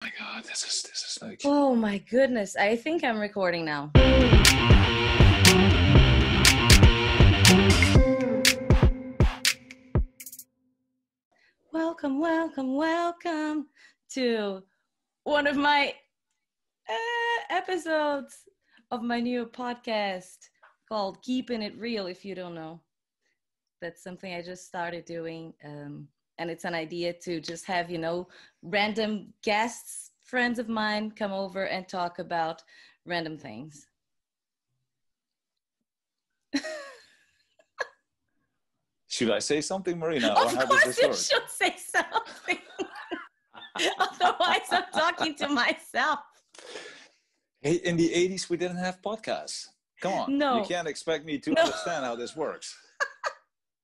My God, this is like. Oh my goodness, I think I'm recording now. Welcome, welcome, welcome to one of my episodes of my new podcast called Keeping It Real, if you don't know. That's something I just started doing. And it's an idea to just have, random guests, friends of mine, come over and talk about random things. Should I say something, Marina? Of course you should say something. Otherwise, I'm talking to myself. Hey, in the 80s, we didn't have podcasts. Come on. No. You can't expect me to understand how this works.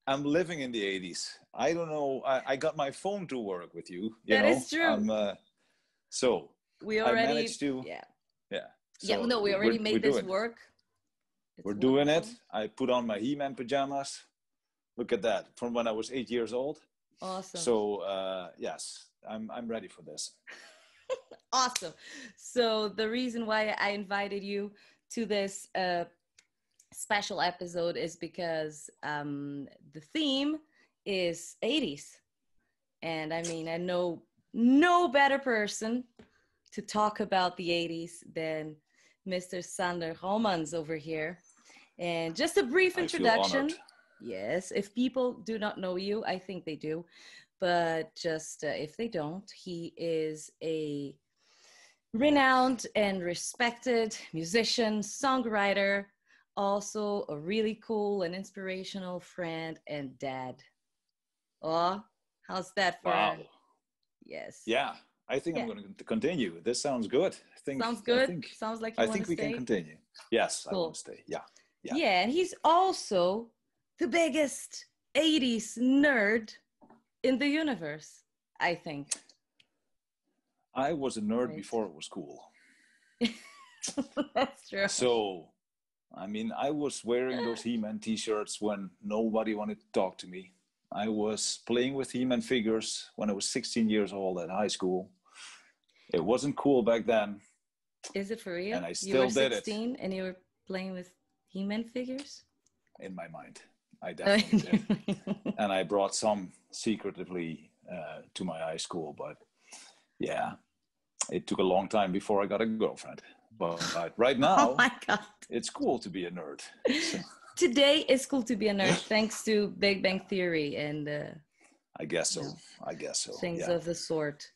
I'm living in the 80s. I don't know. I got my phone to work with you. That is true. So we already I managed to. Yeah. So we already made this work. We're doing it. I put on my He-Man pajamas. Look at that, from when I was 8 years old. Awesome. So yes, I'm ready for this. Awesome. So the reason why I invited you to this special episode is because the theme is 80s. And I mean, I know no better person to talk about the 80s than Mr. Sander Gommans over here. And just a brief introduction. Yes, if people do not know you, I think they do. But just if they don't, he is a renowned and respected musician, songwriter, also a really cool and inspirational friend and dad. Oh, how's that for? Wow. Yes. Yeah, I think I'm going to continue. This sounds good. Sounds good. Sounds like you want to stay. I think we can continue. Yes, cool. I want to stay. Yeah, and he's also the biggest 80s nerd in the universe, I think. I was a nerd before it was cool. That's true. So, I mean, I was wearing those He-Man t-shirts when nobody wanted to talk to me. I was playing with He-Man figures when I was 16 years old at high school. It wasn't cool back then. Is it for real? And I still did it. You were 16 and you were playing with He-Man figures? In my mind, I definitely did. And I brought some secretively to my high school, but yeah, it took a long time before I got a girlfriend. But right now, oh my God, it's cool to be a nerd. So. Today it's cool to be a nerd thanks to Big Bang Theory and I guess so. Things of the sort.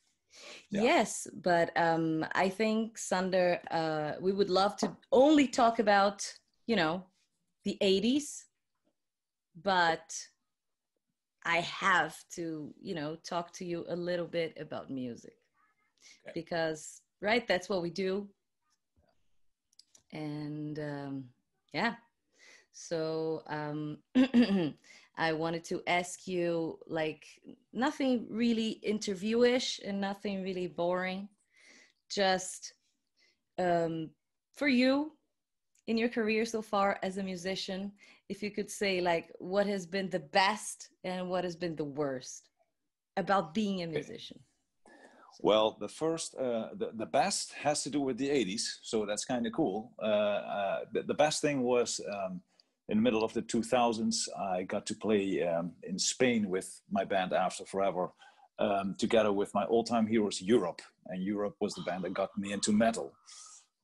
Yeah. Yes, but I think, Sander, we would love to only talk about, the 80s, but I have to, talk to you a little bit about music. Okay. Because, right, that's what we do. And so I wanted to ask you, like, nothing really interviewish and nothing really boring, just for you in your career so far as a musician, if you could say, like, what has been the best and what has been the worst about being a musician. Well, the first, the best has to do with the 80s, so that's kind of cool. The best thing was in the middle of the 2000s, I got to play in Spain with my band After Forever, together with my all-time heroes, Europe. And Europe was the band that got me into metal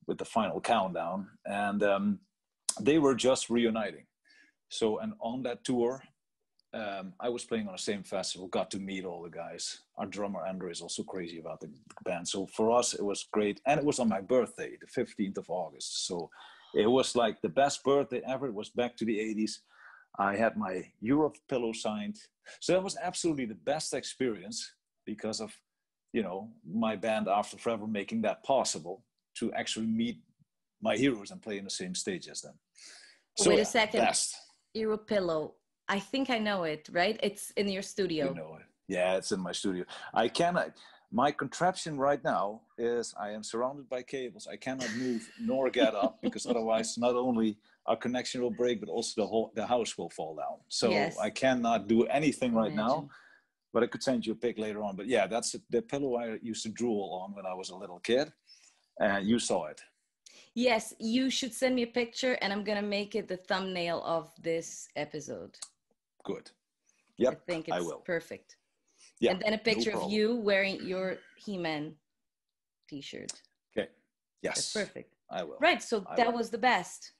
with the Final Countdown. And they were just reuniting. So, and on that tour, I was playing on the same festival, got to meet all the guys. Our drummer, Andrew, is also crazy about the band. So for us, it was great. And it was on my birthday, the 15th of August. So it was like the best birthday ever. It was back to the 80s. I had my Europe pillow signed. So that was absolutely the best experience because of, my band After Forever making that possible to actually meet my heroes and play in the same stage as them. So, wait a second. Best. Europe pillow. I think I know it, right? It's in your studio. You know it. Yeah, it's in my studio. I cannot. My contraption right now is I am surrounded by cables. I cannot move nor get up because otherwise not only our connection will break, but also the house will fall down. So yes. I cannot do anything right now. but I could send you a pic later on. But yeah, that's the pillow I used to drool on when I was a little kid. And you saw it. Yes, you should send me a picture, and I'm gonna make it the thumbnail of this episode. Good. I Yep, think I it's will. perfect. Yeah, And then a no picture of problem. you wearing your He-Man t-shirt. Okay. Yes. That's perfect. I will. Right, so that was the best.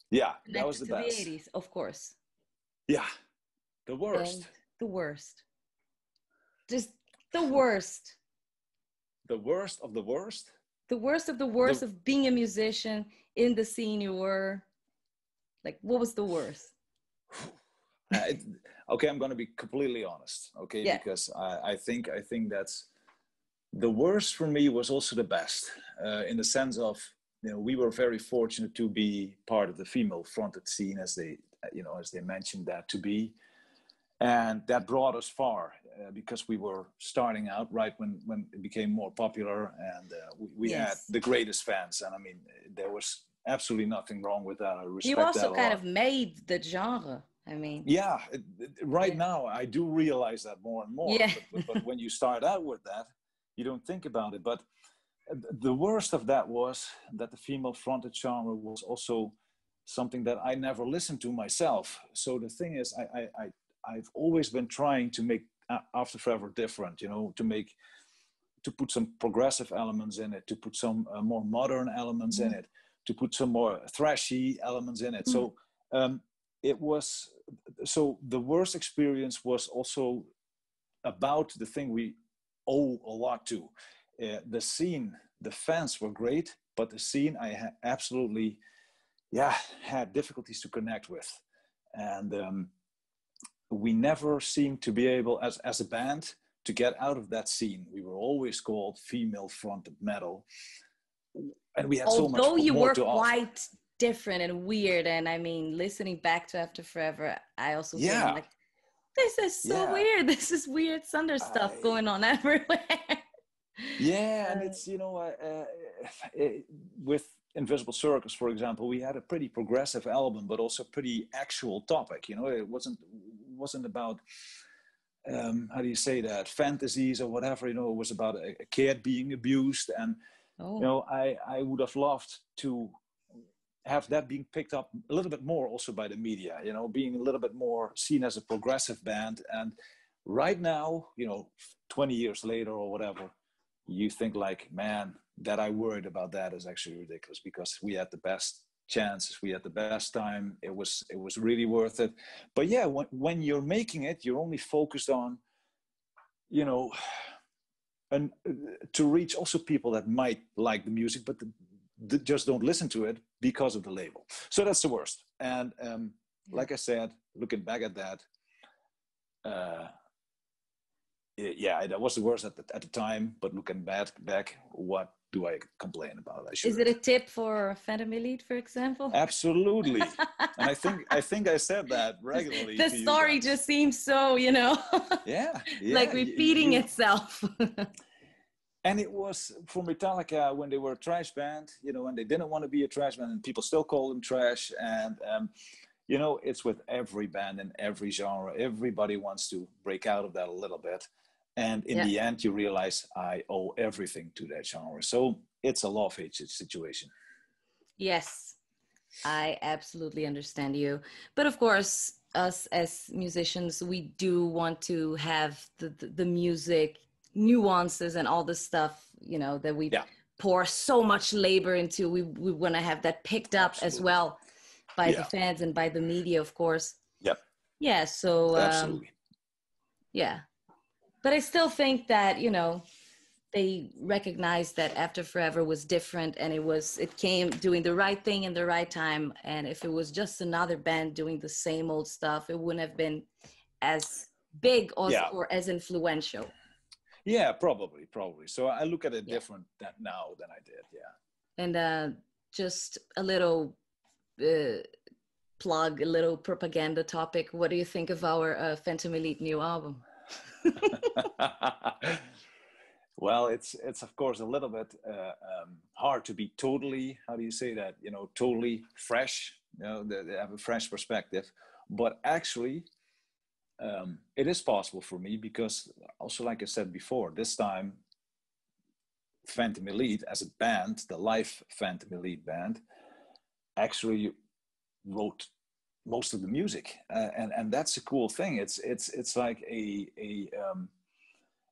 Yeah, Connected that was the to best. the 80s, of course. Yeah, the worst. And the worst. Just the worst. The worst of the worst? The worst of the worst of being a musician in the scene you were. Like, what was the worst? Okay, I'm going to be completely honest. Okay, yeah. Because I think that's the worst for me was also the best, in the sense of, we were very fortunate to be part of the female-fronted scene, as they mentioned that to be, and that brought us far, because we were starting out right when it became more popular, and we had the greatest fans, and I mean, there was absolutely nothing wrong with that. I respect that. You also kind of made the genre. I mean, yeah, right now I do realize that more and more. Yeah. But when you start out with that, you don't think about it. But the worst of that was that the female-fronted genre was also something that I never listened to myself. So the thing is, I've always been trying to make After Forever different. To put some progressive elements in it, to put some more modern elements in it, to put some more thrashy elements in it. So the worst experience was also about the thing we owe a lot to. The scene, the fans were great, but the scene I absolutely, had difficulties to connect with. And we never seemed to be able, as a band, to get out of that scene. We were always called female-fronted metal. And we had so much more to offer. Although you were quite different and weird, and I mean, listening back to After Forever, I also think like, this is so weird. This is weird Sander stuff going on everywhere. Yeah, and it's, with Invisible Circus, for example, we had a pretty progressive album, but also pretty actual topic. It wasn't about, how do you say that, fantasies or whatever. It was about a kid being abused, and I would have loved to have that being picked up a little bit more also by the media, being a little bit more seen as a progressive band. And right now, 20 years later or whatever, you think like, man, that I worried about that is actually ridiculous, because we had the best chances, we had the best time. It was really worth it. But yeah, when you're making it, you're only focused on, and to reach also people that might like the music, but just don't listen to it because of the label. So that's the worst. And like I said, looking back at that, that was the worst at the time. But looking back, what do I complain about? Is it a tip for Phantom Elite, for example? Absolutely. And I think I said that regularly. The story just seems so, like repeating itself. And it was for Metallica when they were a trash band, and they didn't want to be a trash band, and people still call them trash. And, it's with every band in every genre. Everybody wants to break out of that a little bit. And in the end, you realize I owe everything to that genre. So it's a love-hate situation. Yes, I absolutely understand you. But of course, us as musicians, we do want to have the music nuances and all the stuff, that we pour so much labor into. We want to have that picked up as well by the fans and by the media, of course. Yep. Yeah. So, absolutely. Yeah. But I still think that, they recognized that After Forever was different, and it came doing the right thing in the right time. And if it was just another band doing the same old stuff, it wouldn't have been as big or as influential. Yeah, probably. So I look at it different now than I did. Yeah. And just a little plug, a little propaganda topic. What do you think of our Phantom Elite new album? Well, it's of course a little bit hard to be totally, how do you say that, totally fresh. They have a fresh perspective. But actually, it is possible for me because also, like I said before, this time Phantom Elite as a band, the live Phantom Elite band, actually wrote most of the music, and that's a cool thing. It's like it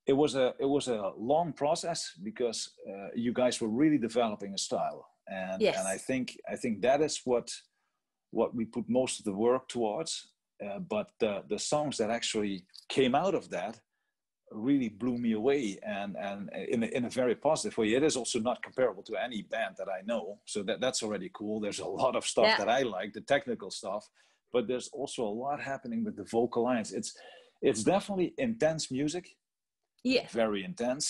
was a long process because you guys were really developing a style, and Yes. and I think that is what we put most of the work towards. But the songs that actually came out of that really blew me away, and in a very positive way. It is also not comparable to any band that I know, so that's already cool. There's a lot of stuff that I like, the technical stuff, but there's also a lot happening with the vocal lines. It's definitely intense music. Yeah, very intense.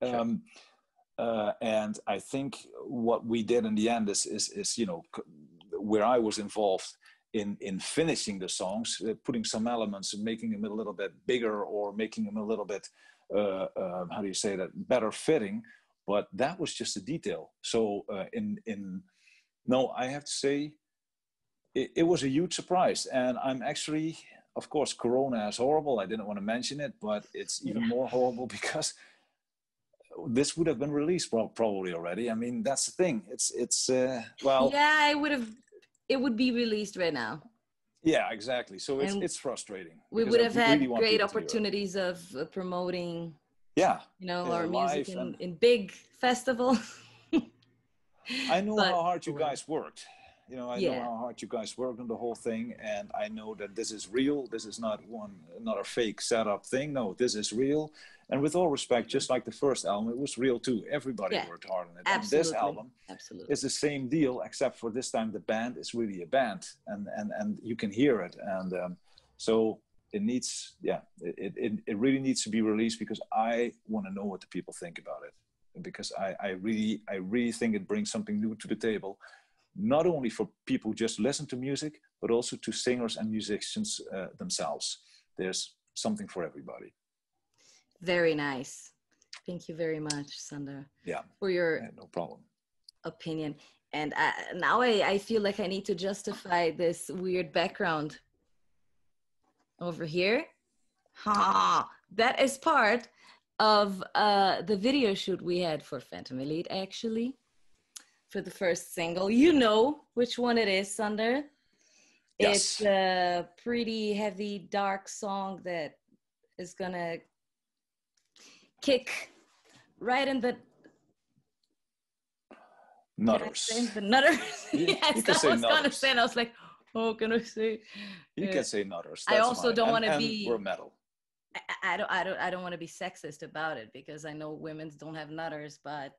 Sure. And I think what we did in the end is where I was involved in finishing the songs, putting some elements and making them a little bit bigger or making them a little bit how do you say that, better fitting. But that was just a detail. So no, I have to say it was a huge surprise, and I'm actually, of course, Corona is horrible. I didn't want to mention it, but it's even more horrible because this would have been released probably already. I mean, that's the thing. It's well. Yeah, it would be released right now. Yeah, exactly. So it's frustrating. We would have had really great opportunities of promoting. Yeah, our music in big festivals. I know how hard you guys worked. I know Yeah. how hard you guys worked on the whole thing, and I know that this is real. This is not another fake setup thing. No, this is real. And with all respect, just like the first album, it was real too. Everybody worked hard on it. Absolutely. And this album is the same deal, except for this time the band is really a band, and you can hear it. And so it needs, it really needs to be released because I want to know what the people think about it. Because I really think it brings something new to the table. Not only for people who just listen to music, but also to singers and musicians themselves. There's something for everybody. Very nice. Thank you very much, Sander. Yeah. For your no problem. Opinion. And now I feel like I need to justify this weird background over here. That is part of the video shoot we had for Phantom Elite, actually. For the first single. You know which one it is, Sander. Yes. It's a pretty heavy, dark song that is gonna kick right in the nutters. The nutters. Yes, I was gonna say, and I was like, oh, can I say? You can say nutters. I also don't want to be. We're metal. I don't want to be sexist about it because I know women don't have nutters, but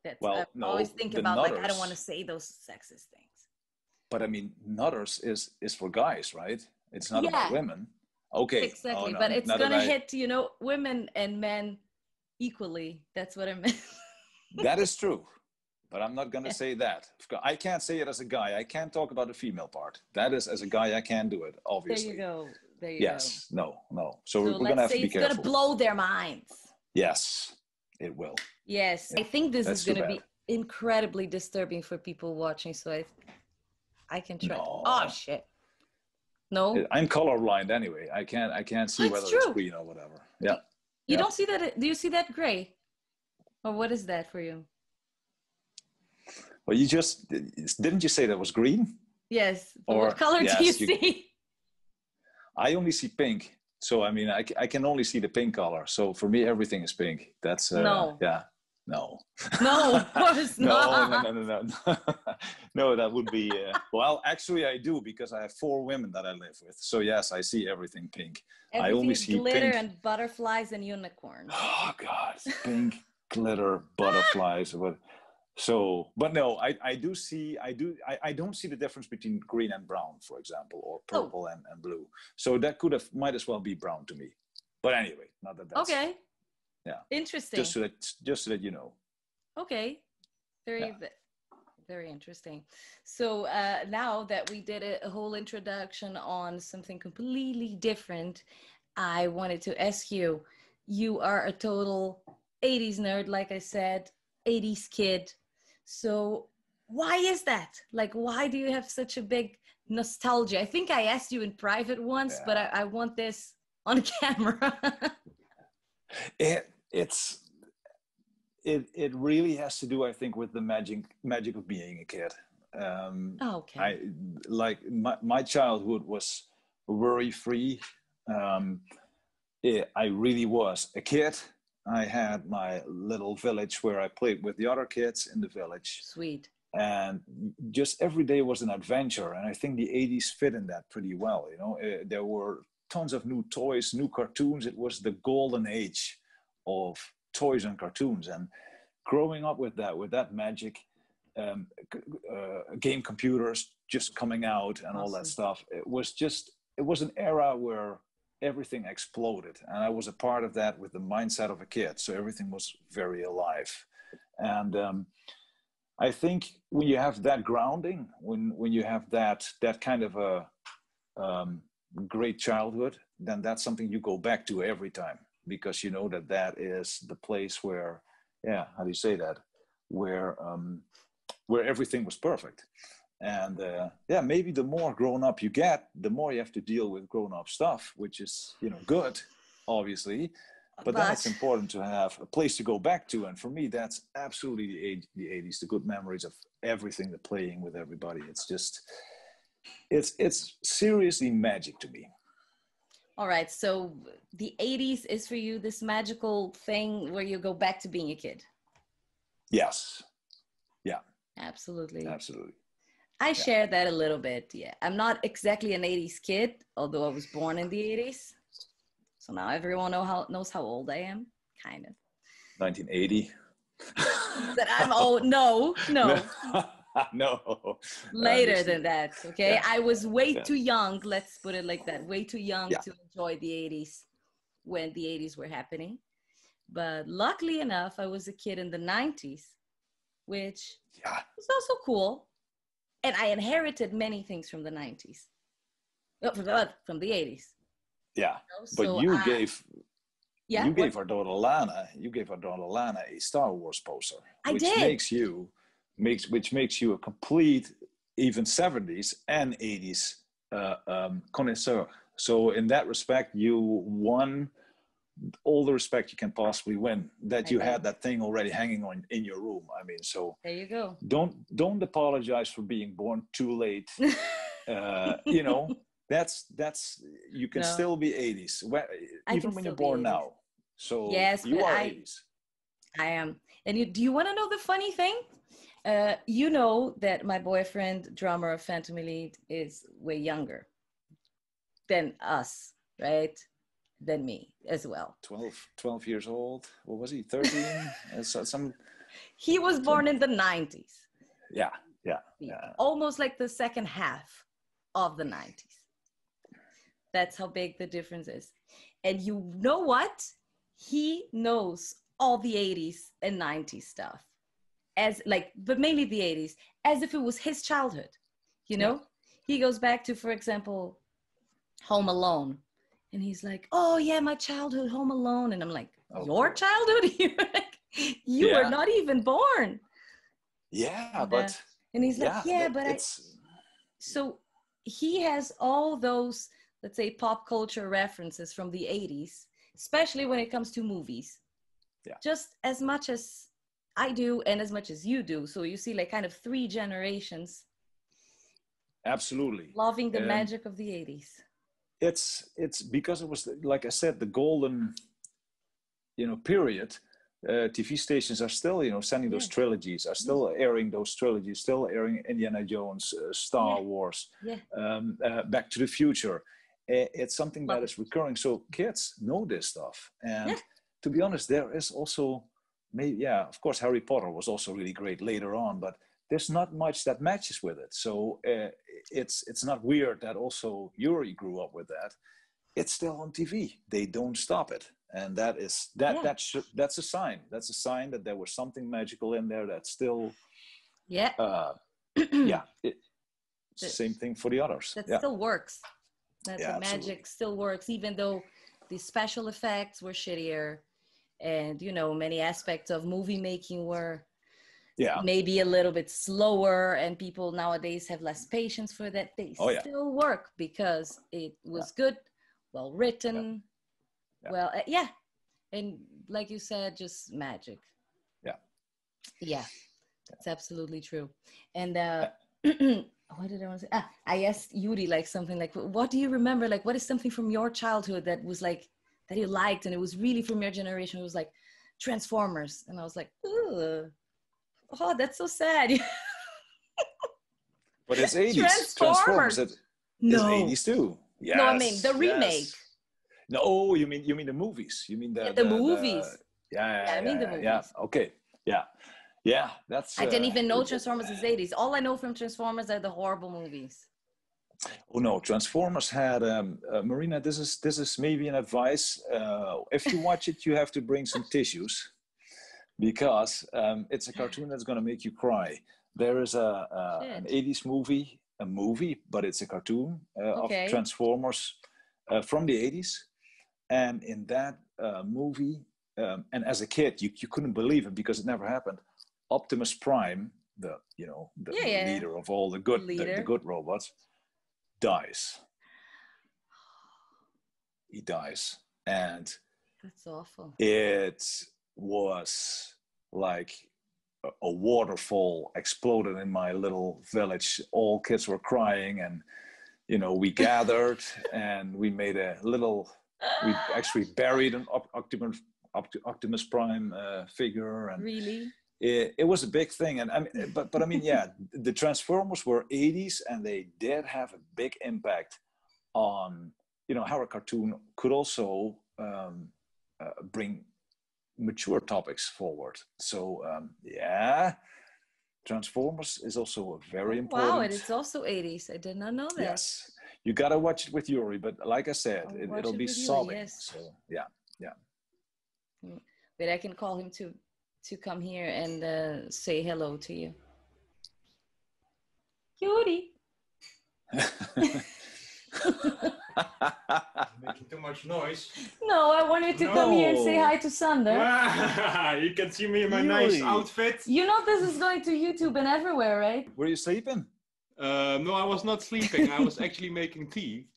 that's, I always think about nutters, like I don't want to say those sexist things. But I mean, nutters is for guys, right? It's not about women. Okay. Exactly, but it's gonna hit women and men equally. That's what I meant. That is true, but I'm not gonna say that. I can't say it as a guy. I can't talk about the female part. That is, as a guy, I can't do it. Obviously. There you go. Yes. No. So we're gonna have to be careful. It's gonna blow their minds. Yes, it will. Yes, I think this is gonna be incredibly disturbing for people watching. So I can try. No. Oh shit. No. I'm colorblind anyway. I can't see whether it's green or whatever. Yeah. You don't see that? Do you see that gray? Or what is that for you? Well, didn't you say that was green? Yes. What color do you see? I only see pink. So, I mean, I can only see the pink color. So for me, everything is pink. That's, no. Yeah. No. No, of course not. No. No, that would be, well, actually I do because I have 4 women that I live with. So yes, I see everything pink. Everything I only see glitter pink. And butterflies and unicorns. Oh God, pink, glitter, butterflies. So, but no, I don't see the difference between green and brown, for example, or purple and blue. So that might as well be brown to me. But anyway, not that that's okay. Yeah. Interesting. Just so that you know. Okay. Very interesting. So now that we did a whole introduction on something completely different, I wanted to ask you, you are a total 80s nerd, like I said, 80s kid. So why is that? Like, why do you have such a big nostalgia. I think I asked you in private once, but I want this on camera. It really has to do, I think, with the magic of being a kid. Okay. I like my childhood was worry-free. I really was a kid. I had my little village where I played with the other kids in the village. Sweet. And just every day was an adventure. And I think the 80s fit in that pretty well. You know, there were tons of new toys, new cartoons. It was the golden age of toys and cartoons. And growing up with that magic, game computers just coming out and all that stuff. It was an era where everything exploded, and I was a part of that with the mindset of a kid. So everything was very alive. And I think when you have that grounding, when you have that kind of a great childhood, then that's something you go back to every time, because you know that is the place where, how do you say that? Where everything was perfect. And maybe the more grown up you get, the more you have to deal with grown up stuff, which is, good, obviously. But then it's important to have a place to go back to. And for me, that's absolutely the 80s, the good memories of everything, the playing with everybody. It's just, it's seriously magic to me. All right. So the 80s is for you this magical thing where you go back to being a kid. Yes. Yeah. Absolutely. Absolutely. I share that a little bit. Yeah. I'm not exactly an 80s kid, although I was born in the 80s. So now everyone knows how old I am, kind of. 1980. That I'm old. No. No. Later than that, okay? Yeah. I was way too young, let's put it like that. Way too young to enjoy the 80s when the 80s were happening. But luckily enough, I was a kid in the 90s, which was also cool. And I inherited many things from the 90s. From the 80s. Yeah, but you gave our daughter Lana a Star Wars poster, which makes you a complete, even 70s and 80s connoisseur. So in that respect, you won all the respect you can possibly win. That you had that thing already hanging on in your room. I mean, so there you go. Don't apologize for being born too late. That's you can still be 80s even when you're born now. So yes, you are 80s. I am. And do you want to know the funny thing? You know that my boyfriend, drummer of Phantom Elite, is way younger than us, right? Than me as well. 12 years old. What was he? 13? He was born in the 90s. Yeah. Almost like the second half of the 90s. That's how big the difference is. And you know what? He knows all the 80s and 90s stuff. But mainly the 80s, as if it was his childhood. He goes back to, for example, Home Alone. And he's like, oh yeah, my childhood, Home Alone. And I'm like, your childhood? You were not even born. Yeah, and he's like, so he has all those, let's say, pop culture references from the 80s, especially when it comes to movies. Yeah. Just as much as I do and as much as you do. So you see kind of 3 generations. Absolutely. Loving the magic of the 80s. It's because it was, like I said, the golden, period. TV stations are still, sending those trilogies, are still airing those trilogies, still airing Indiana Jones, Star Wars, Back to the Future. It's something that is recurring. So kids know this stuff. And to be honest, there is also, of course, Harry Potter was also really great later on, but there's not much that matches with it. So it's not weird that also Yuri grew up with that. It's still on TV. They don't stop it. And that's a sign. That's a sign that there was something magical in there that still, same thing for the others. That still works. The magic still works, even though the special effects were shittier and, many aspects of movie making were Yeah. maybe a little bit slower, and people nowadays have less patience for that. They still work because it was good, well written, well, yeah. And like you said, just magic. Yeah, that's absolutely true. And what did I want to say? I asked Yuri like something like, what do you remember? Like, what is something from your childhood that was like, that you liked and it was really from your generation? It was like Transformers. And I was like, oh, that's so sad. But it's 80s. Transformers. It's No. 80s too. Yes. No, I mean the remake. No, you mean the movies. You mean the movies. I mean the movies. Yeah. Okay. Yeah. That's. I didn't even know Transformers is 80s. All I know from Transformers are the horrible movies. Oh no, Transformers had Marina. This is maybe an advice. If you watch it, you have to bring some tissues, because it's a cartoon that's going to make you cry. There is an 80s movie, but it's a cartoon of Transformers from the 80s, and in that movie, and as a kid, you couldn't believe it because it never happened. Optimus Prime, the leader of all the good robots, dies. He dies, and that's awful. It was like a waterfall exploded in my little village. All kids were crying, and we gathered and we made a little. We actually buried an Optimus Prime figure, and really. It was a big thing, and but I mean, yeah, the Transformers were 80s, and they did have a big impact on how a cartoon could also bring mature topics forward. So Transformers is also a very important. Wow, and it's also 80s. I did not know that. Yes, you gotta watch it with Yuri, but like I said, it'll be sobbing. Yes. So yeah. But I can call him to come here and say hello to you. Yuri. Making too much noise. No, I want you to come here and say hi to Sander. You can see me in my nice outfit. You know this is going to YouTube and everywhere, right? Were you sleeping? No, I was not sleeping. I was actually making tea.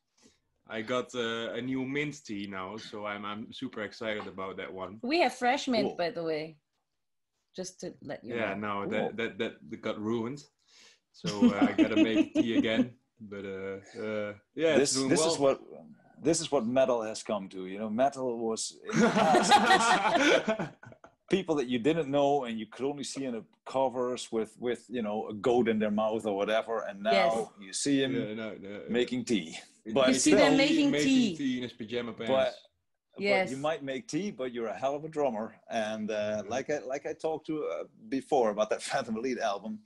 I got a new mint tea now, so I'm super excited about that one. We have fresh mint, by the way. Just to let you know. Yeah, no, that got ruined. So I gotta make tea again. But yeah, this is what metal has come to. Metal was in the past, people that you didn't know and you could only see in the covers with a goat in their mouth or whatever, and now you see him making tea. But you see them making tea in his pajama pants. But you might make tea, but you're a hell of a drummer. And like I talked to before about that Phantom Elite album,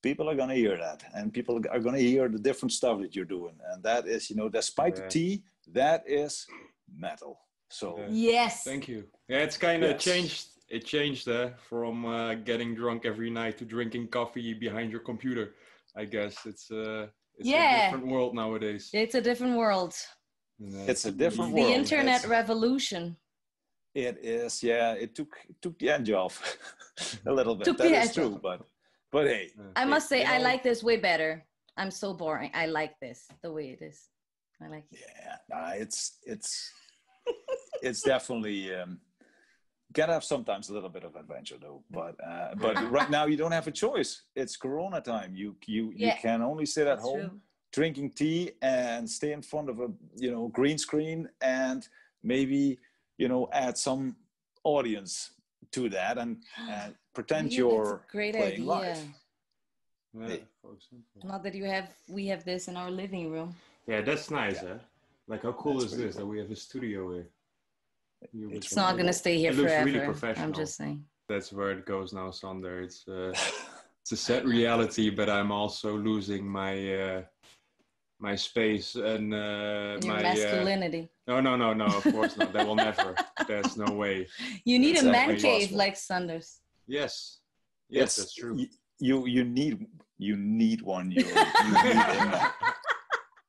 people are going to hear that, and people are going to hear the different stuff that you're doing, and that is, despite the tea, that is metal. So yes, thank you. Yeah, it's kind of changed. It changed from getting drunk every night to drinking coffee behind your computer. I guess it's a different world nowadays. It's a different world. It's a different world. The internet revolution. It is, yeah. It took the edge off a little bit. That is true, but hey. I must say, I like this way better. I'm so boring. I like this the way it is. I like it. Yeah, it's definitely gotta have sometimes a little bit of adventure though. But right now you don't have a choice. It's Corona time. You can only sit at home drinking tea and stay in front of a green screen and maybe add some audience to that and pretend you're playing live. Yeah, not that we have this in our living room. Yeah, that's nice, huh? Like, how cool is this that we have a studio here? It's not gonna stay here forever. Looks really professional. I'm just saying. That's where it goes now, Sander. It's a sad reality, but I'm also losing my my space and my masculinity. No, of course not. That will never. There's no way. You need a man cave like Sander's. Yes, that's true. You need one. You need it.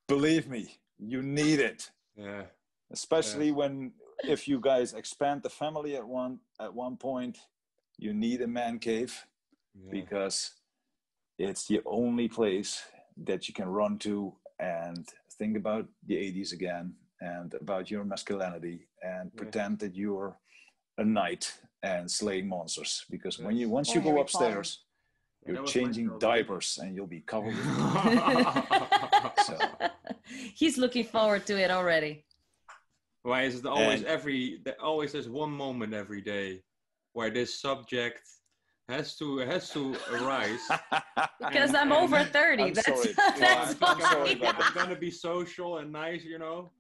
Believe me, you need it. Yeah. Especially if you guys expand the family at one point, you need a man cave. because it's the only place that you can run to and think about the 80s again and about your masculinity and pretend that you're a knight and slaying monsters. Because once you go upstairs, you're changing diapers and you'll be covered with so. He's looking forward to it already. Why is it always always there's one moment every day where this subject has to arise? Because I'm over 30. I'm sorry. I'm gonna be social and nice, you know.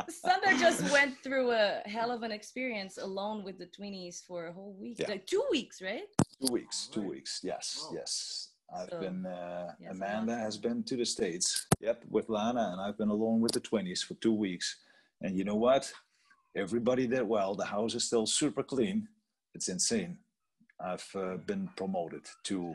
Sander just went through a hell of an experience alone with the Tweenies for a whole week. Like 2 weeks, right? 2 weeks. 2 weeks. Yes. Oh. Yes. Amanda has been to the States. Yep, with Lana, and I've been alone with the Tweenies for 2 weeks. And you know what? Everybody did well. The house is still super clean. It's insane. I've been promoted to,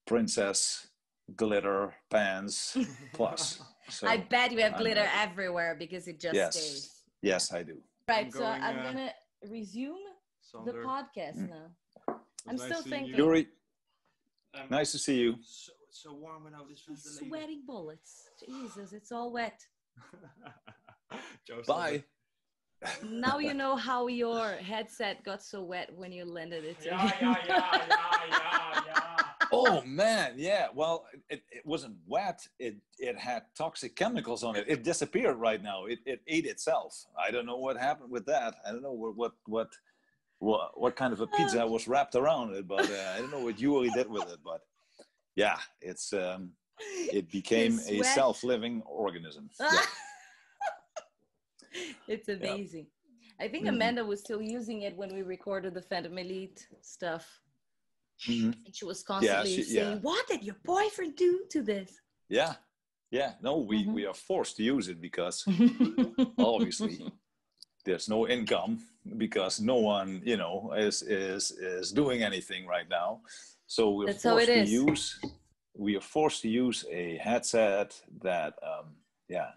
princess glitter pans plus. So I bet you have glitter everywhere because it just stays. Yes, I do. Right, I'm going to resume the podcast now. I'm still thinking. Yuri, nice to see you. So warm without this ventilation. Sweating bullets. Jesus, it's all wet. Bye. Now you know how your headset got so wet when you landed it. Oh man, yeah. Well, it wasn't wet. It had toxic chemicals on it. It disappeared right now. It ate itself. I don't know what happened with that. I don't know what kind of a pizza was wrapped around it, but I don't know what Yuri did with it. But yeah, it became a self-living organism. Yeah. It's amazing. I think Amanda was still using it when we recorded the Phantom Elite stuff. And she was constantly saying, what did your boyfriend do to this? Yeah. No, we are forced to use it because obviously there's no income because no one, is doing anything right now. So we are forced to use a headset that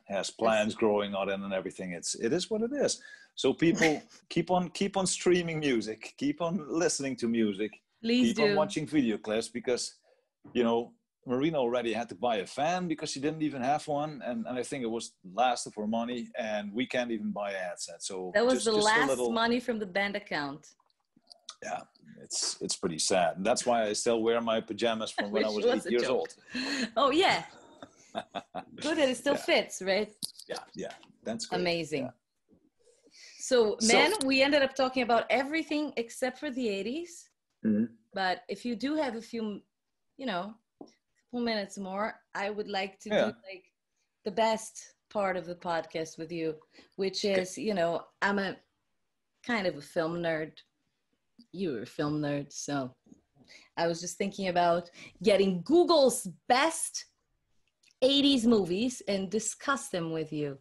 has plans growing on it and everything. It is what it is. So people keep on streaming music, keep on listening to music, keep on watching video clips because, Marina already had to buy a fan because she didn't even have one. And I think it was last of her money and we can't even buy a headset. So that was the last money from the band account. Yeah, it's pretty sad. And that's why I still wear my pajamas from when I was 8 years old. Oh, yeah. Good that it still fits, right? Yeah, that's great. Amazing. Yeah. So, we ended up talking about everything except for the 80s. But if you do have a few, couple minutes more, I would like to do the best part of the podcast with you, which is, I'm a kind of a film nerd. You're a film nerd, so I was just thinking about getting Google's best 80s movies and discuss them with you.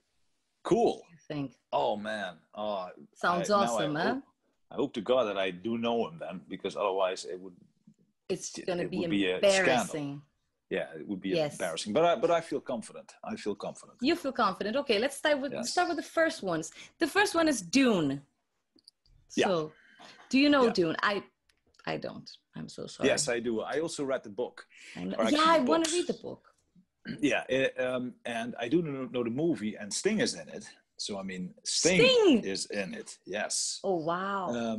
Cool. I think. Oh man. Sounds awesome, huh? I hope to God that I do know him then, because otherwise it's going to be embarrassing. Yeah, it would be embarrassing. But I feel confident. You feel confident. Okay, let's start with the first ones. The first one is Dune. So, do you know Dune? I don't. I'm so sorry. Yes, I do. I also read the book. I want to read the book. Yeah, and I do know the movie, and Sting is in it. So, I mean, Sting is in it. Yes. Oh, wow.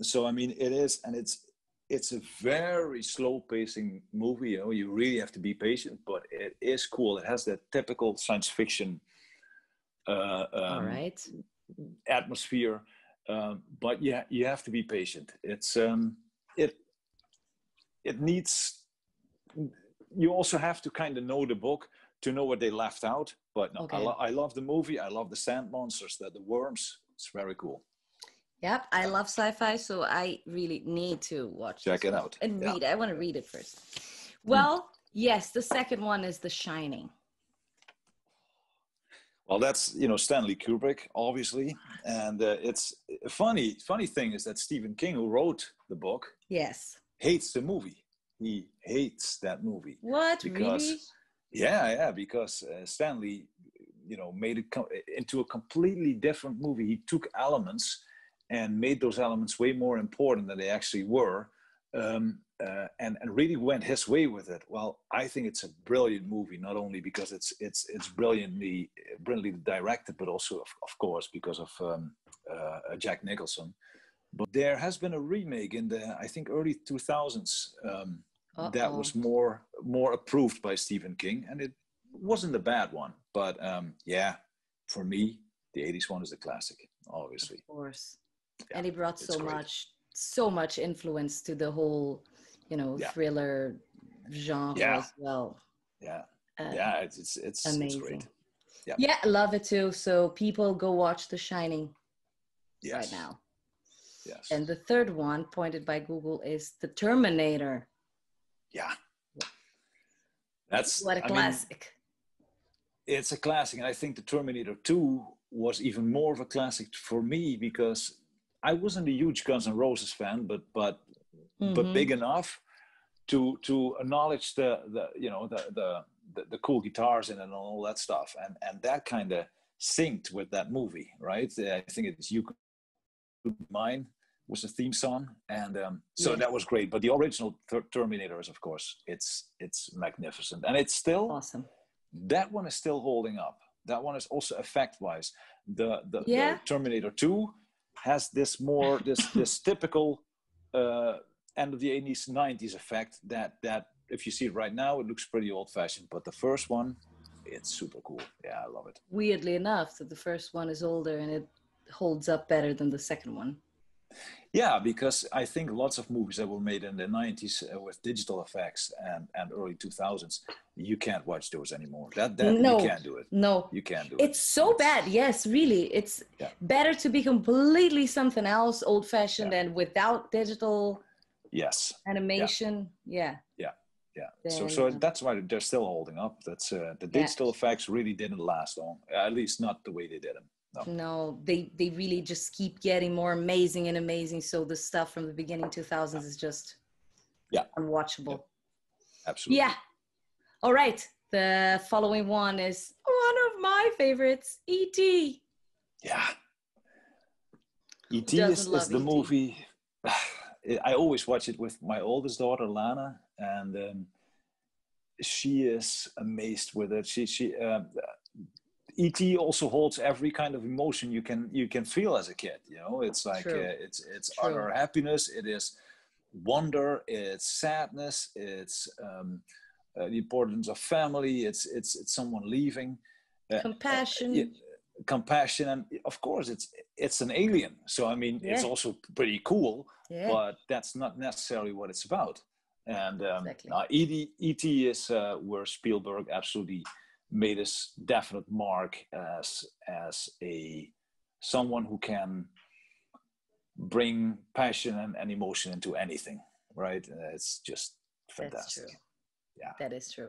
So, I mean, it is, and it's a very slow-pacing movie. You really have to be patient, but it is cool. It has that typical science fiction atmosphere. But yeah, you have to be patient. It's it needs. You also have to kind of know the book to know what they left out. But no, I love the movie. I love the sand monsters, the worms. It's very cool. Yep, I love sci-fi, so I really need to watch. Check it out and read it. I want to read it first. Well, yes, the second one is The Shining. Well, that's Stanley Kubrick, obviously, and it's a funny thing is that Stephen King, who wrote the book, hates the movie. He hates that movie. What? Really? Yeah, because Stanley, made it into a completely different movie. He took elements and made those elements way more important than they actually were. and really went his way with it. Well, I think it's a brilliant movie, not only because it's brilliantly directed, but also of course because of Jack Nicholson. But there has been a remake in the, I think, early 2000s that was more approved by Stephen King, and it wasn't a bad one. But yeah, for me, the 80s one is a classic, obviously. Of course. Yeah, and he brought so much influence to the whole, thriller genre as well. Yeah. It's amazing. It's great. Yeah, I love it too. So people go watch The Shining right now. Yes. And the third one pointed by Google is The Terminator. Yeah. What a classic. It's a classic. And I think The Terminator 2 was even more of a classic for me because I wasn't a huge Guns N' Roses fan, but big enough to acknowledge the cool guitars in it and all that stuff. And that kind of synced with that movie, right? I think it's You Could Be Mine was the theme song, and so that was great. But the original Terminator is, of course, it's magnificent, and it's still awesome. That one is still holding up. That one is also effect-wise. The Terminator 2 has this typical end of the 80s, 90s effect that if you see it right now, it looks pretty old-fashioned. But the first one, it's super cool. Yeah, I love it. Weirdly enough, that the first one is older and it holds up better than the second one. Yeah, because I think lots of movies that were made in the 90s with digital effects and early 2000s, you can't watch those anymore. No, you can't do it. No, you can't do it. It's so bad. Yes, really. It's better to be completely something else, old-fashioned and without digital animation. Yeah. So that's why they're still holding up. That's the digital effects really didn't last long, at least not the way they did them. No, they really just keep getting more amazing and amazing. So the stuff from the beginning 2000s is just unwatchable. Absolutely. Yeah. All right. The following one is one of my favorites, E.T. Yeah. E.T. is the movie. I always watch it with my oldest daughter, Lana, and she is amazed with it. E.T. also holds every kind of emotion you can feel as a kid. It's like it's utter happiness. It is wonder. It's sadness. It's the importance of family. It's someone leaving. Compassion. Compassion, and of course it's an alien. So I mean, it's also pretty cool. Yeah. But that's not necessarily what it's about. And E.T. is where Spielberg absolutely made his definite mark as someone who can bring passion and emotion into anything, right? It's just fantastic. That's true. Yeah, that is true.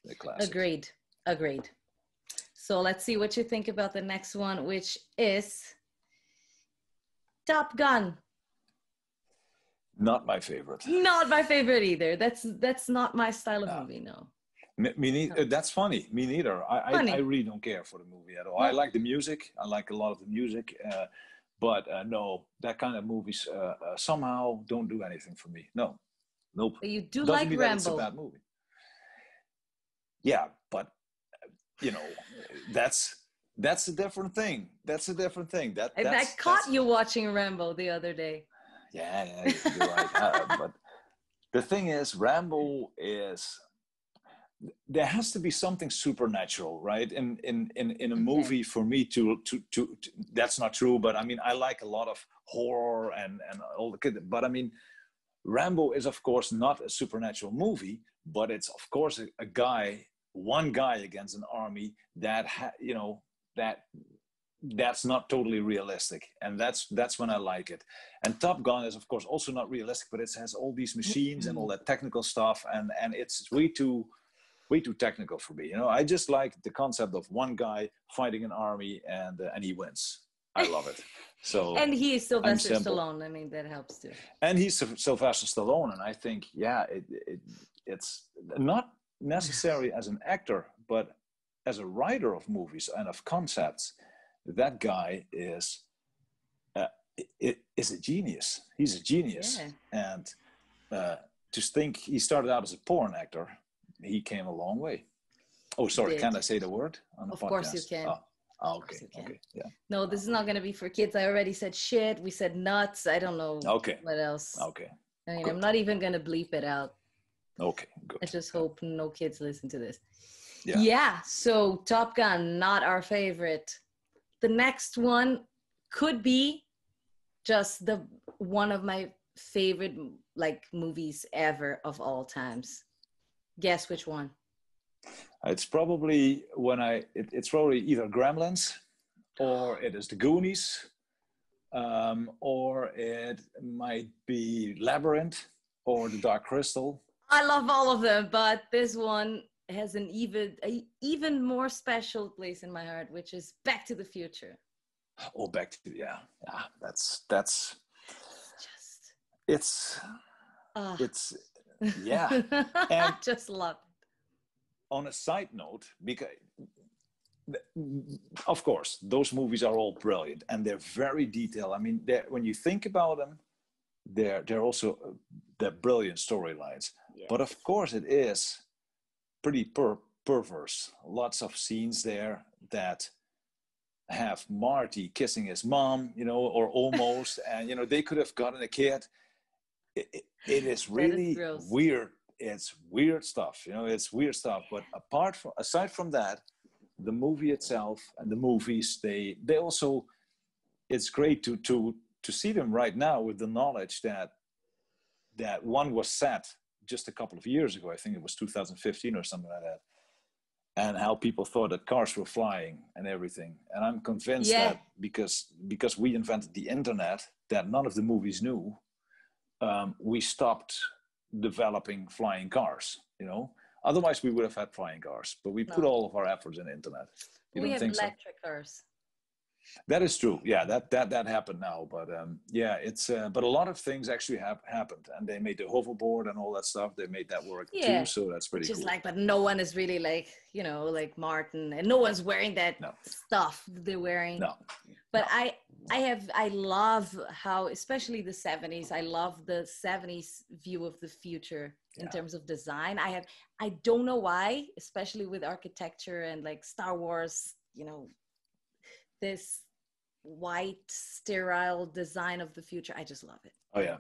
The classic. Agreed. So let's see what you think about the next one, which is Top Gun. Not my favorite. Not my favorite either. That's not my style of movie. No. Me neither. That's funny. Me neither. I really don't care for the movie at all. No. I like the music. I like a lot of the music, but no, that kind of movies somehow don't do anything for me. No, nope. But you do like Rambo. It's a bad movie. Yeah, but that's a different thing. I caught you watching Rambo the other day. Yeah, you're right. But the thing is, Rambo is. There has to be something supernatural, right? In a movie for me to that's not true, but I mean, I like a lot of horror and all the kids. But I mean, Rambo is of course not a supernatural movie, but it's of course one guy against an army that's not totally realistic, and that's when I like it. And Top Gun is of course also not realistic, but it has all these machines and all that technical stuff, and it's way too technical for me. I just like the concept of one guy fighting an army and he wins. I love it. So and he is Sylvester Stallone. I mean, that helps too. And he's Sylvester Stallone, and I think it's not necessarily as an actor, but as a writer of movies and of concepts, that guy is a genius. He's a genius, and just think he started out as a porn actor. He came a long way. Oh, sorry. Can I say the word on the podcast? Of course you can. Okay. Okay. Yeah. No, this is not going to be for kids. I already said shit. We said nuts. I don't know. Okay. What else? Okay. I mean, I'm not even going to bleep it out. Okay. Good. I just hope no kids listen to this. Yeah. Yeah. So Top Gun, not our favorite. The next one could be just one of my favorite like movies ever of all times. Guess which one? It's probably it's probably either Gremlins, or it is The Goonies, or it might be Labyrinth or The Dark Crystal. I love all of them, but this one has an even more special place in my heart, which is Back to the Future. Oh, that's just it's yeah. And just love it. On a side note, because of course those movies are all brilliant and they're very detailed. I mean, when you think about them, they're also they're brilliant storylines. Yes. But of course, it is pretty perverse. Lots of scenes there that have Marty kissing his mom, or almost, and they could have gotten a kid. It is really weird. It's weird stuff, it's weird stuff. But aside from that, the movie itself and the movies, they also, it's great to see them right now with the knowledge that one was set just a couple of years ago. I think it was 2015 or something like that. And how people thought that cars were flying and everything. And I'm convinced that because we invented the internet that none of the movies knew, we stopped developing flying cars, Otherwise, we would have had flying cars. But we put all of our efforts in the internet. We have electric cars. That is true. Yeah, that happened now. But it's but a lot of things actually have happened, and they made the hoverboard and all that stuff. They made that work too. So that's pretty cool. But no one is really like Martin, and no one's wearing that stuff they're wearing. No. But I love how, especially the 70s, I love the 70s view of the future in terms of design. I don't know why, especially with architecture and like Star Wars, this white sterile design of the future. I just love it. Oh yeah.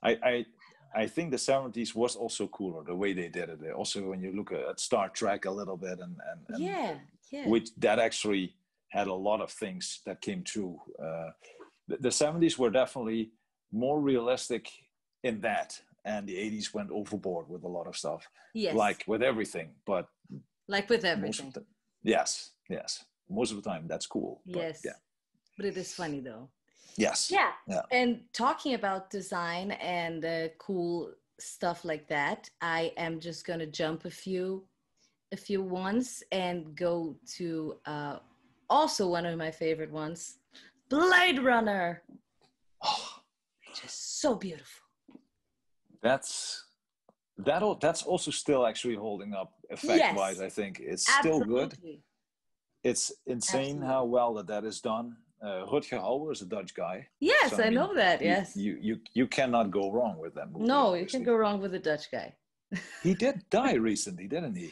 I think the 70s was also cooler the way they did it. Also, when you look at Star Trek a little bit and which that actually had a lot of things that came true. The 70s were definitely more realistic in that, and the 80s went overboard with a lot of stuff. Yes. Like with everything, but like with everything. Yes. Most of the time, that's cool. Yes. But it is funny though. Yes. Yeah. And talking about design and cool stuff like that, I am just gonna jump a few ones and go to also one of my favorite ones, Blade Runner. Just so beautiful. That's also still actually holding up effect-wise. Yes. I think it's still good. It's insane how well that is done. Rutger Hauer is a Dutch guy. Yes, so, I know that. Yes, you cannot go wrong with that movie. No, obviously. You can go wrong with a Dutch guy. He did die recently, didn't he?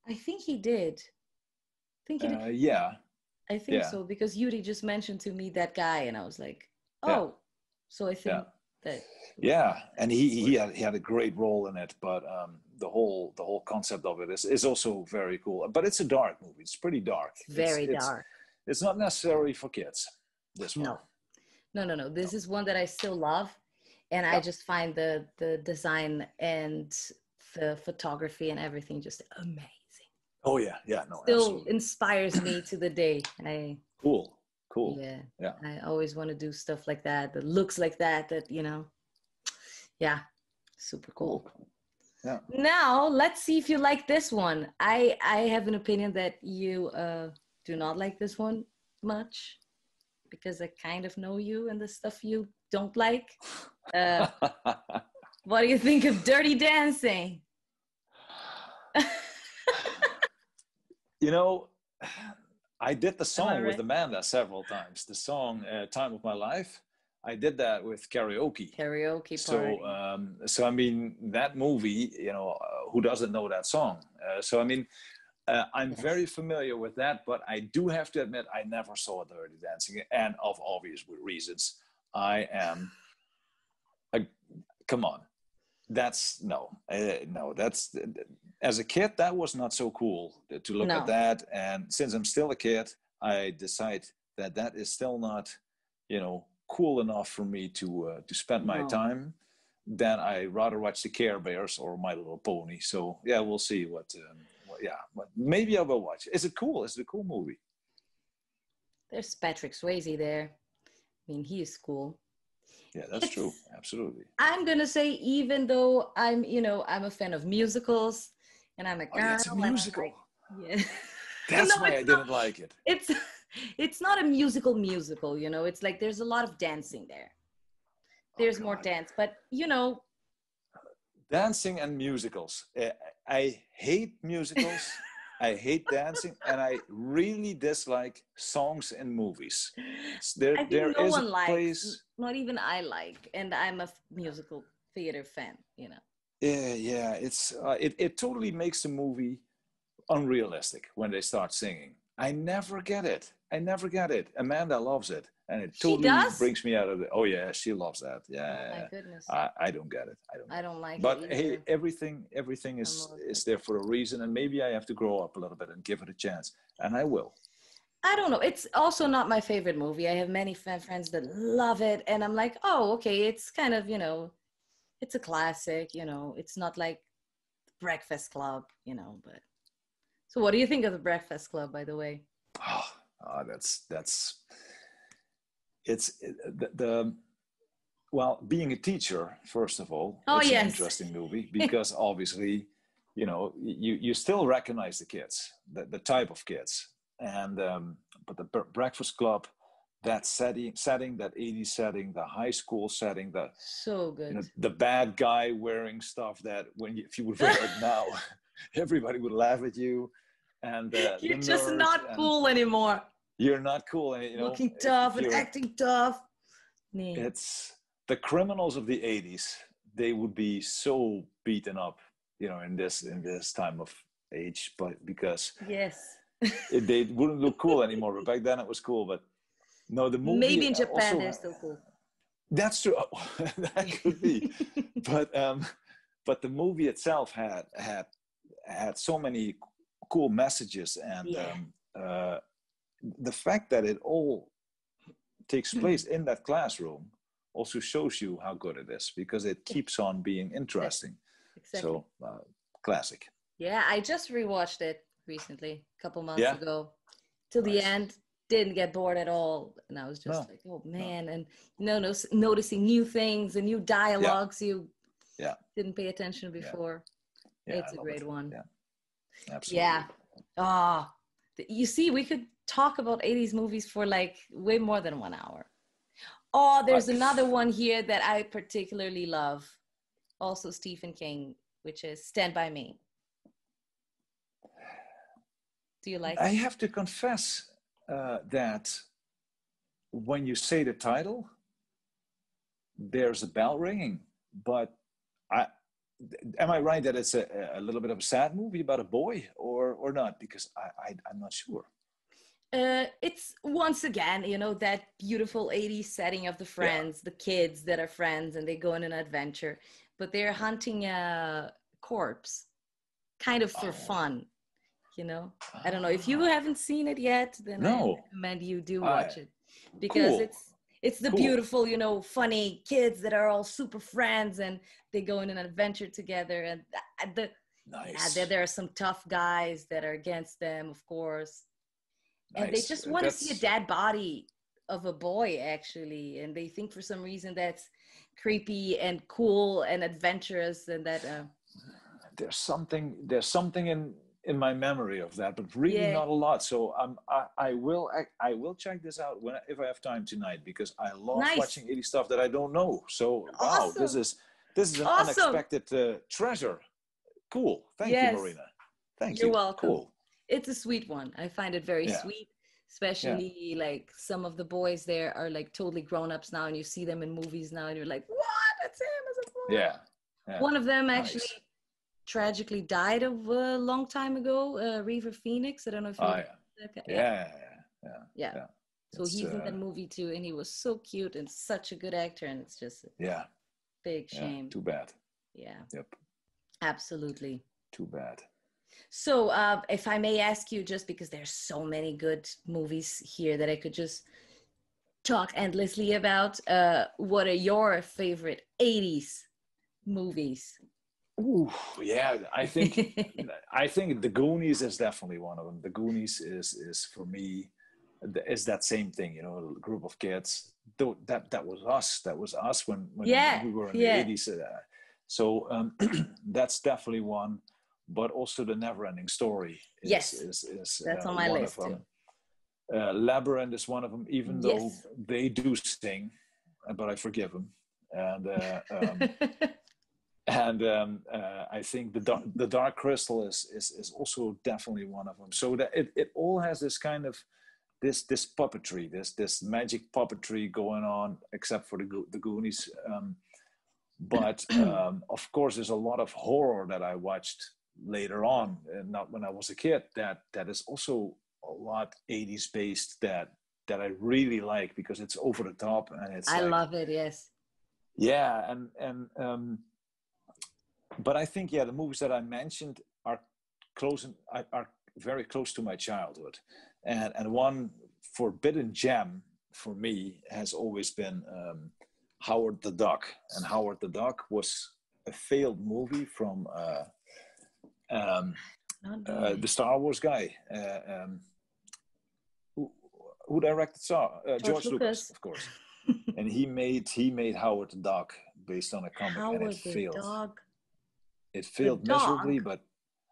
I think he did. Yeah. I think so, because Yuri just mentioned to me that guy, and I was like, oh, so I think that. Yeah, and he had a great role in it, but the whole concept of it is also very cool. But it's a dark movie. It's pretty dark. Very dark. It's not necessarily for kids. This one. No. This is one that I still love, and I just find the design and the photography and everything just amazing. Oh yeah, no. Still absolutely. Inspires me to the day. Cool. Yeah. I always want to do stuff like that looks like that. Yeah, super cool. Yeah. Now let's see if you like this one. I have an opinion that you do not like this one much, because I kind of know you and the stuff you don't like. What do you think of Dirty Dancing? I did the song with Amanda several times. The song "Time of My Life." I did that with karaoke. Karaoke party. So I mean, that movie, you know, who doesn't know that song? So I mean, I'm very familiar with that, but I do have to admit, I never saw Dirty Dancing, and of obvious reasons. I am, come on, that's no. That's, as a kid, that was not so cool to look at that. And since I'm still a kid, I decide that that is still not, you know, cool enough for me to spend my time. Then I rather watch the Care Bears or My Little Pony. So yeah, we'll see what but maybe I will watch. Is it cool? Is it a cool movie? There's Patrick Swayze there. I mean, he is cool. Yeah, that's true. Absolutely. I'm gonna say, even though I'm a fan of musicals, and I'm a girl. Yeah, it's a musical. Yeah. That's why I didn't like it. It's not a musical, you know. It's like there's a lot of dancing there. There's more dance, but you know. Dancing and musicals. I hate musicals. I hate dancing, and I really dislike songs in movies. There is a place. Not even I like, and I'm a musical theater fan. You know. Yeah. It totally makes the movie unrealistic when they start singing. I never get it. Amanda loves it, and it totally brings me out of it. Oh yeah, she loves that. Yeah. Oh my goodness. I don't get it. I don't like but it. But hey, everything is there for a reason, and maybe I have to grow up a little bit and give it a chance, and I will. I don't know. It's also not my favorite movie. I have many friends that love it, and I'm like, oh, okay. It's kind of, you know, it's a classic. You know, it's not like Breakfast Club. You know, but. So what do you think of the Breakfast Club, by the way? Well, being a teacher, first of all, it's an interesting movie because obviously, you know, you still recognize the kids, the type of kids, and but the Breakfast Club, that setting, that 80s setting, the high school setting, so good, you know, the bad guy wearing stuff that if you would wear it now, everybody would laugh at you. And you're just not cool anymore. You're not cool, and you know, looking tough and acting tough. It's the criminals of the 80s. They would be so beaten up, you know, in this time of age, but because they wouldn't look cool anymore. But back then it was cool. But no, the movie. Maybe in Japan they're still cool. That's true. That could be, but the movie itself had so many cool messages, and the fact that it all takes place in that classroom also shows you how good it is, because it keeps on being interesting. Exactly. So classic. Yeah, I just rewatched it recently, a couple months ago, till the end. Didn't get bored at all, and I was just like, oh man. And you know, noticing new things and new dialogues you didn't pay attention before. It's a great one. Absolutely. You see, we could talk about 80s movies for like way more than 1 hour. Oh, there's another one here that I particularly love, also Stephen King, which is Stand By Me. Do you like it? I have to confess that when you say the title, there's a bell ringing, but am I right that it's a little bit of a sad movie about a boy, or not? Because I'm not sure. It's once again, you know, that beautiful 80s setting of the friends, the kids that are friends, and they go on an adventure, but they're hunting a corpse, kind of for fun, you know. I don't know if you haven't seen it yet, then I recommend you do watch it, because it's the beautiful, you know, funny kids that are all super friends, and they go on an adventure together, and there are some tough guys that are against them, of course. And they just want to see a dead body of a boy, actually. And they think for some reason that's creepy and cool and adventurous, and that there's something in my memory of that, but really not a lot. So I will check this out if I have time tonight, because I love watching 80 stuff that I don't know. So wow, this is an unexpected treasure. Cool. Thank you, Marina. Thank you. You're welcome. Cool. It's a sweet one. I find it very sweet. especially like some of the boys there are like totally grown-ups now, and you see them in movies now and you're like, what, that's him as a boy. Yeah. One of them actually tragically died of a long time ago, River Phoenix. I don't know if you Yeah. So he's in that movie too, and he was so cute and such a good actor, and it's just big shame. Too bad. Yeah. Yep. Absolutely. Too bad. So if I may ask you, just because there's so many good movies here that I could just talk endlessly about, what are your favorite 80s movies? Ooh, yeah, I think The Goonies is definitely one of them. The Goonies is for me, is that same thing, you know, a group of kids. That was us. That was us when we were in the 80s. So that's definitely one. But also The Never-Ending Story is that's on my list too. Labyrinth is one of them, even though they do sing, but I forgive them. And I think the Dark Crystal is also definitely one of them. So that it all has this kind of this puppetry, this magic puppetry going on, except for the Goonies. But of course, there's a lot of horror that I watched later on, not when I was a kid. That is also a lot 80s based that I really like, because it's over the top and it's. I love it. Yes. Yeah, and but I think the movies that I mentioned are very close to my childhood, and one forbidden gem for me has always been Howard the Duck. And Howard the Duck was a failed movie from the Star Wars guy who directed George Lucas, of course. And he made Howard the Duck based on a comic, and it failed. Dog. It failed miserably, but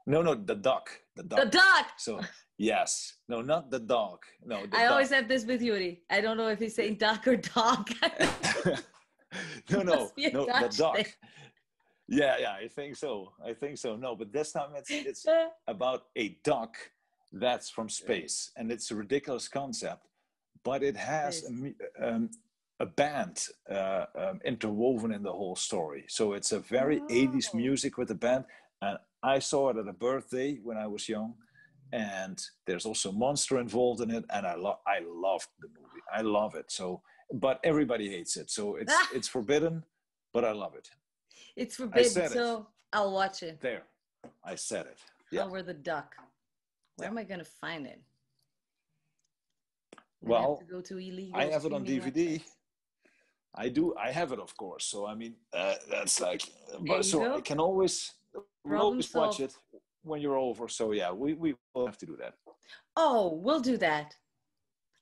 no, the duck. The duck. So yes, no, not the dog. No, I always have this with Yuri. I don't know if he's saying duck or dog. no, the duck. Thing. Yeah, I think so. No, but this time it's about a duck that's from space, and it's a ridiculous concept, but it has a band interwoven in the whole story. So it's a very 80s music with a band. And I saw it at a birthday when I was young. And there's also Monster involved in it. And I loved the movie. I love it. So, but everybody hates it. So it's forbidden, but I love it. It's forbidden, so I'll watch it. There, I said it. Yeah. Howard the Duck. Where am I going to find it? Well, have to go to illegal I have it on DVD. Websites. I have it, of course. So I mean, that's like, but so I can always watch it when you're over. So yeah, we will have to do that. Oh, we'll do that.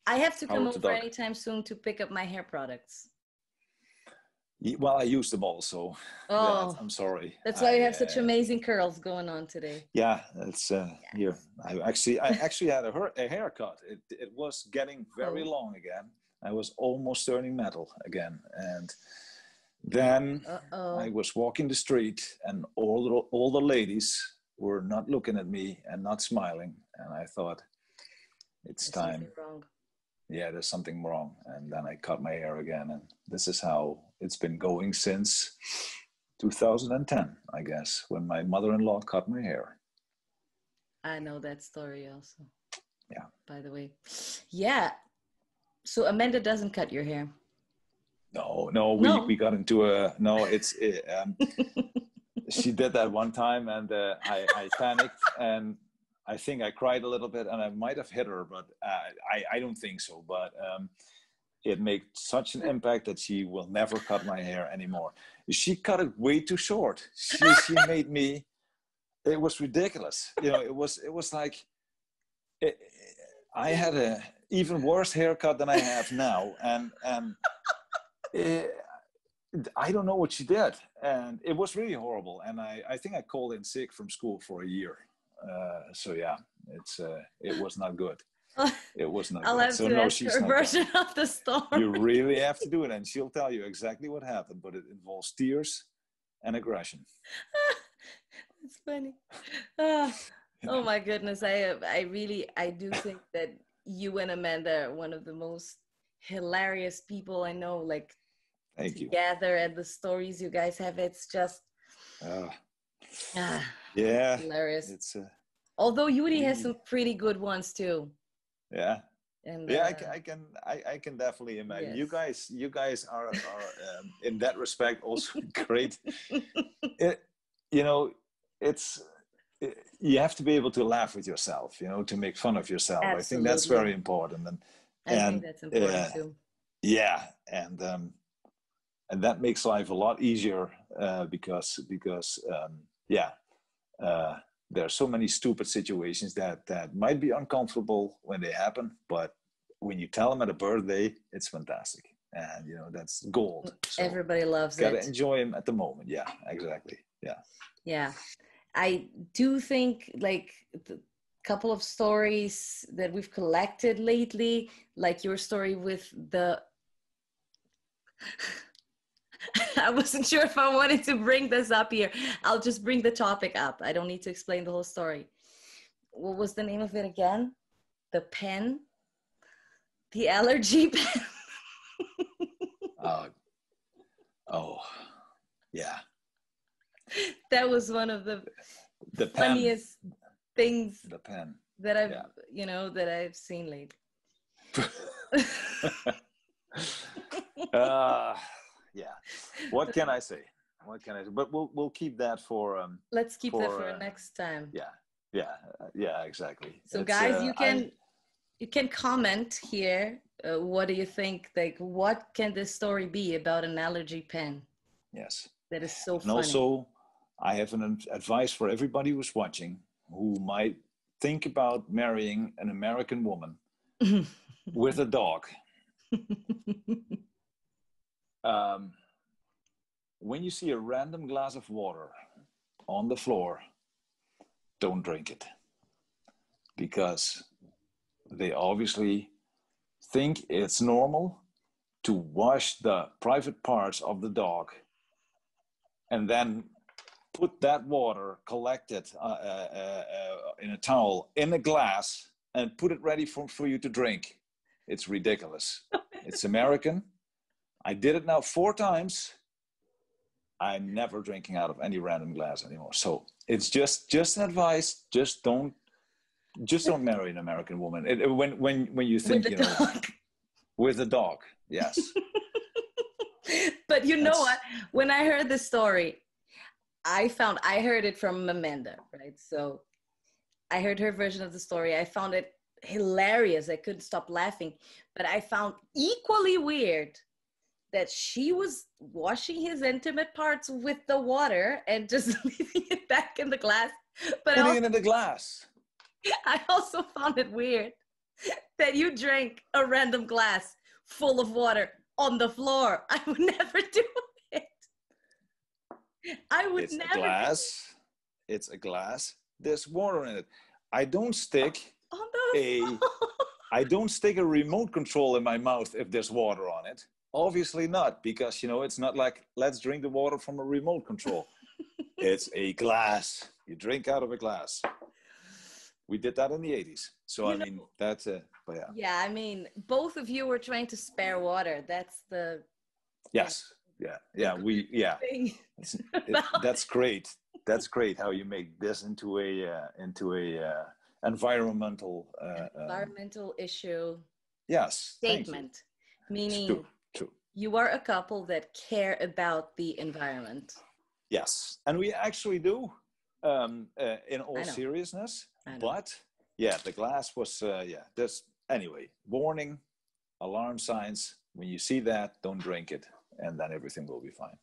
I have to come over anytime soon to pick up my hair products. Well, I use them all, so I'm sorry. That's why you have such amazing curls going on today. Yeah, that's here. I actually had a haircut. It was getting very long again. I was almost turning metal again, and then I was walking the street, and all the ladies were not looking at me and not smiling, and I thought, it's time. Wrong. Yeah, there's something wrong. And then I cut my hair again, and this is how it's been going since 2010, I guess, when my mother-in-law cut my hair. I know that story also. Yeah. By the way. Yeah. So Amanda doesn't cut your hair. No, we got into she did that one time, and I panicked, and I think I cried a little bit, and I might have hit her, but I don't think so. But it made such an impact that she will never cut my hair anymore. She cut it way too short. She made me. It was ridiculous. You know, it was like I had a even worse haircut than I have now, and I don't know what she did, and it was really horrible. And I think I called in sick from school for a year. So yeah, it was not good. It was not I'll good. have to ask her version of the story. You really have to do it, and she'll tell you exactly what happened, but it involves tears and aggression. It's funny. Oh my goodness. I do think that you and Amanda are one of the most hilarious people I know. Like, thank you. Together, and the stories you guys have, it's just yeah, hilarious. It's although Yuri has some pretty good ones too. Yeah. And yeah, I can definitely imagine. Yes. You guys are in that respect also great. You have to be able to laugh with yourself, to make fun of yourself. Absolutely. I think that's very important. I think that's important too. Yeah, and that makes life a lot easier because there are so many stupid situations that might be uncomfortable when they happen, but when you tell them at a birthday, it's fantastic, and that's gold. So everybody loves it. Gotta enjoy them at the moment. Yeah, exactly. Yeah. I do think like the couple of stories that we've collected lately, like your story with the I wasn't sure if I wanted to bring this up here. I'll just bring the topic up. I don't need to explain the whole story. What was the name of it again? The pen? The allergy pen? Yeah. That was one of the funniest things the pen that I've seen lately. Yeah. What can I say? But we'll keep that for let's keep that for next time. Yeah, exactly. So guys, you can comment here. What do you think? Like, what can this story be about an allergy pen? Yes. That is so funny. And also, I have an advice for everybody who's watching who might think about marrying an American woman with a dog. When you see a random glass of water on the floor, don't drink it, because they obviously think it's normal to wash the private parts of the dog and then put that water collected in a towel in a glass and put it ready for you to drink. It's ridiculous. It's American. I did it now 4 times. I'm never drinking out of any random glass anymore. So it's just an advice. Just don't marry an American woman. When you think, with a dog. Yes. But you know what? When I heard the story, I heard it from Amanda, right? So I heard her version of the story. I found it hilarious. I couldn't stop laughing. But I found equally weird that she was washing his intimate parts with the water and just leaving it back in the glass. But putting it in the glass. I also found it weird that you drank a random glass full of water on the floor. I would never do it. I would never. It's a glass. There's water in it. I don't stick a remote control in my mouth if there's water on it. Obviously not, because it's not like let's drink the water from a remote control. It's a glass. You drink out of a glass. We did that in the 80s. So that's but yeah. Yeah, I mean, both of you were trying to spare water. That's the yes. Yeah. That's great. That's great how you make this into a environmental issue. Yes. Statement. Meaning true. You are a couple that care about the environment. Yes, and we actually do, in all seriousness. But yeah, the glass was anyway. Warning, alarm signs. When you see that, don't drink it, and then everything will be fine.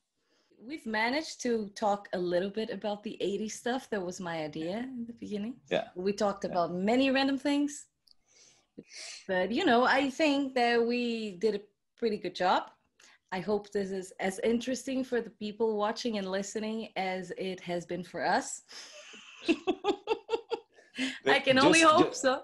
We've managed to talk a little bit about the 80s stuff. That was my idea in the beginning. Yeah. We talked about many random things. But, I think that we did a pretty good job. I hope this is as interesting for the people watching and listening as it has been for us. I can only hope so.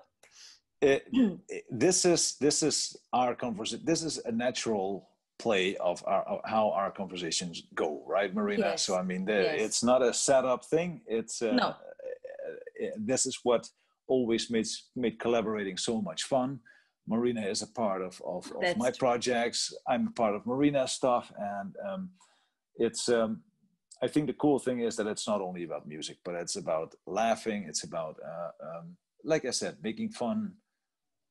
This is our conversation. This is a natural play of how our conversations go, right, Marina? Yes. So I mean, it's not a set up thing. It's no. This is what always made collaborating so much fun. Marina is a part of my projects. I'm a part of Marina's stuff, and it's I think the cool thing is that it's not only about music, but it's about laughing. It's about like I said, making fun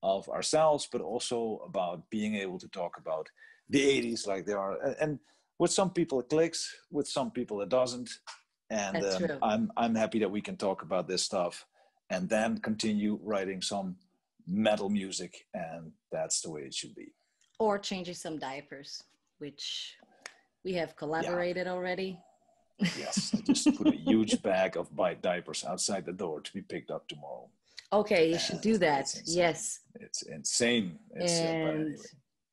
of ourselves, but also about being able to talk about the 80s like they are. And with some people it clicks, with some people it doesn't. And I'm happy that we can talk about this stuff and then continue writing some metal music, and that's the way it should be. Or changing some diapers, which we have collaborated already. Yes, I just put a huge bag of diapers outside the door to be picked up tomorrow. Okay, you should do that. Yes. It's insane. It's, and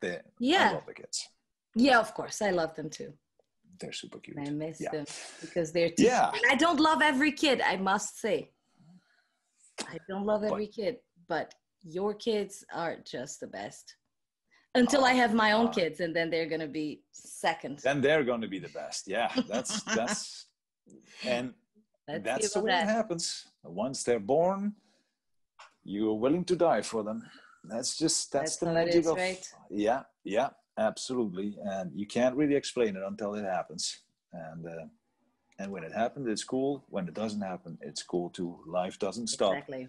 but anyway, I love the kids. Yeah, of course. I love them too. They're super cute. I miss them because they're too cute. I don't love every kid, I must say. I don't love every kid, but your kids are just the best. Until I have my own kids, and then they're going to be second. Then they're going to be the best. Yeah, that's the way it happens. Once they're born, you're willing to die for them. That's the magic of, right? Yeah, absolutely. And you can't really explain it until it happens. And when it happens, it's cool. When it doesn't happen, it's cool too. Life doesn't stop. Exactly.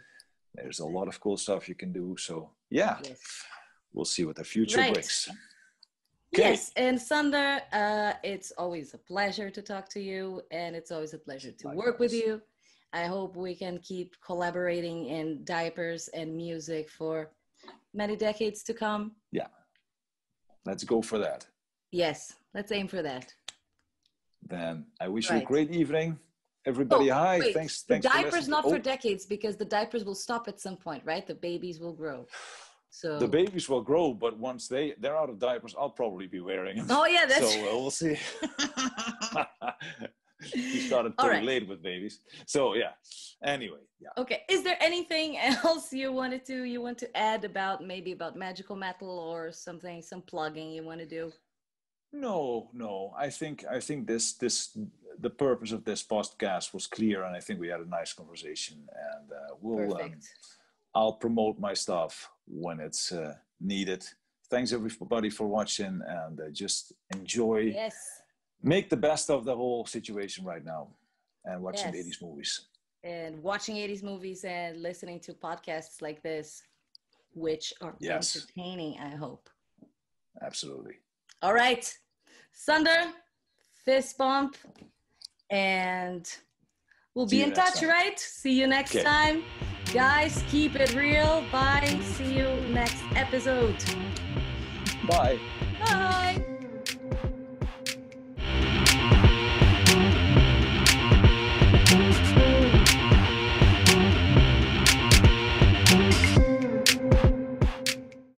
There's a lot of cool stuff you can do. So yeah, we'll see what the future brings. Okay. Yes, and Sander, it's always a pleasure to talk to you, and it's always a pleasure to work with you. I hope we can keep collaborating in diapers and music for many decades to come. Yeah, let's go for that. Yes, let's aim for that. Then I wish you a great evening. Everybody, hi. Wait. Thanks. The diapers not for decades, because the diapers will stop at some point, right? The babies will grow. So the babies will grow, but once they're out of diapers, I'll probably be wearing them. Oh yeah, that's so we'll see. You started pretty late with babies, so yeah. Anyway, yeah. Okay. Is there anything else you want to add about magical metal or something, some plugging you want to do? No. I think this the purpose of this podcast was clear, and I think we had a nice conversation. And I'll promote my stuff when it's needed. Thanks everybody for watching, and just enjoy. Yes. Make the best of the whole situation right now, and watching 80s movies. And watching 80s movies and listening to podcasts like this, which are entertaining, I hope. Absolutely. All right. Sander, fist bump, and we'll be in touch, right? See you next time. Guys, keep it real. Bye. See you next episode. Bye. Bye.